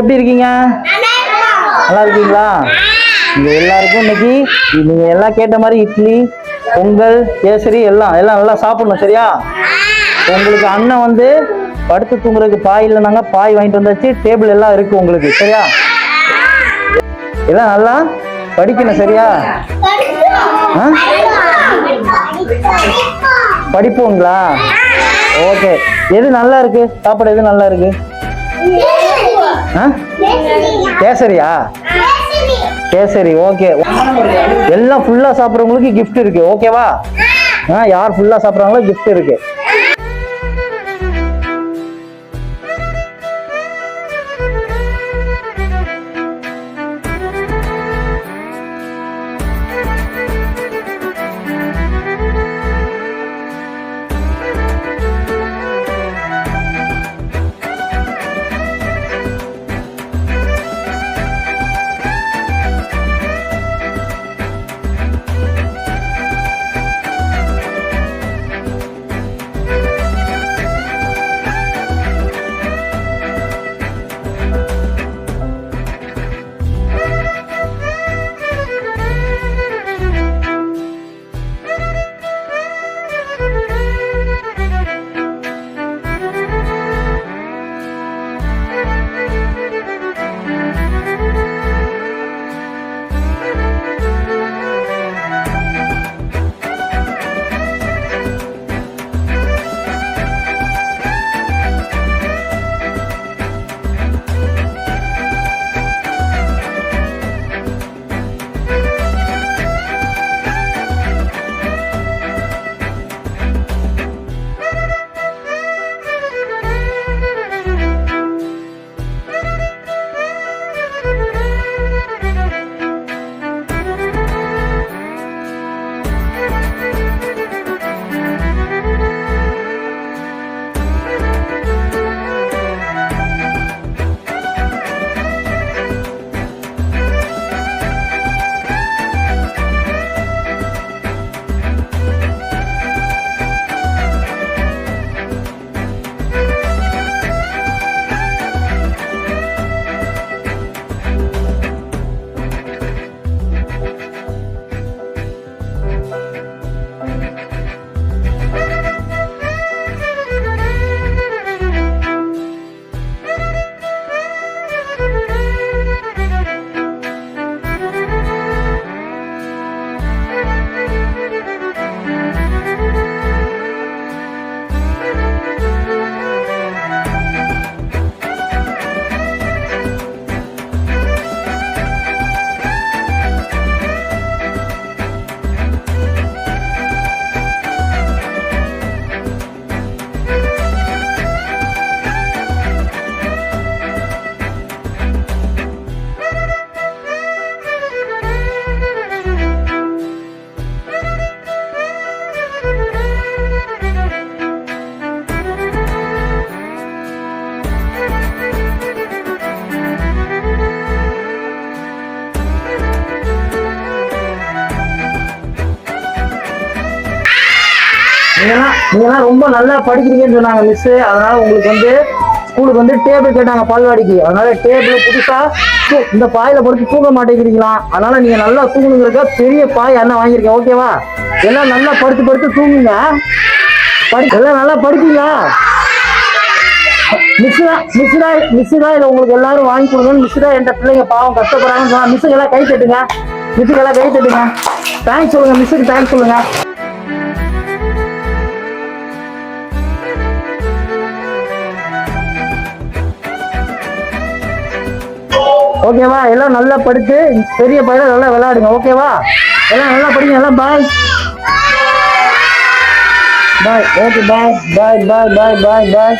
எப்படி இருக்கீங்க? நல்லா இருக்கீங்களா? இங்க எல்லாருக்கும் இன்னைக்கு நீங்க எல்லாம் கேட்ட மாதிரி இட்லி, பொங்கல், கேசரி எல்லாம் நல்லா சாப்பிடணும். சரியா? உங்களுக்கு அண்ணன் வந்து படுத்து தூங்குறதுக்கு பாய் இல்லைனாங்க, பாய் வாங்கிட்டு வந்தாச்சு. டேபிள் எல்லாம் இருக்கு உங்களுக்கு. சரியா? எல்லாம் நல்லா படிக்கணும். சரியா? படிப்போங்களா? ஓகே. எது நல்லா இருக்கு? சாப்பாடு எது நல்லா இருக்கு? கேசரியா? கேசரி. ஓகே. எல்லாம் ஃபுல்லா சாப்பிட்றவங்களுக்கு கிஃப்ட் இருக்கு. ஓகேவா? யார் ஃபுல்லா சாப்பிட்றாங்களோ கிஃப்ட் இருக்கு. நீங்களாம் ரொம்ப நல்லா படிக்கிறீங்கன்னு சொன்னாங்க மிஸ். அதனால உங்களுக்கு வந்து ஸ்கூலுக்கு வந்து டேபிள் கேட்டாங்க பால்வாடிக்கு. அதனால டேபிள் புதுசா இந்த பாயில படுத்து தூங்க மாட்டேங்கிறீங்களா? அதனால நீங்க நல்லா தூங்கணுங்கிறக்க பெரிய பாய் அண்ணன் வாங்கியிருக்கேன். ஓகேவா? எல்லாம் நல்லா படுத்து தூங்குங்க. எல்லாம் நல்லா படிப்பீங்களா? மிஸ் தான் இதை உங்களுக்கு எல்லாரும் வாங்கி கொடுங்கன்னு மிஸ் தான். என் பிள்ளைங்க பாவம் கஷ்டப்படுறாங்கன்னு சொன்னா மிஸ்ஸுக்கு எல்லாம் கை தட்டுங்க. தேங்க்ஸ் சொல்லுங்க. மிஸ்ஸுக்கு தேங்க்ஸ் சொல்லுங்க. ஓகேவா? எல்லாம் நல்லா படிச்சு பெரிய பையன் நல்லா விளையாடுங்க. ஓகேவா? எல்லாம் நல்லா படிங்க. எல்லாம் பாய். Okay bye.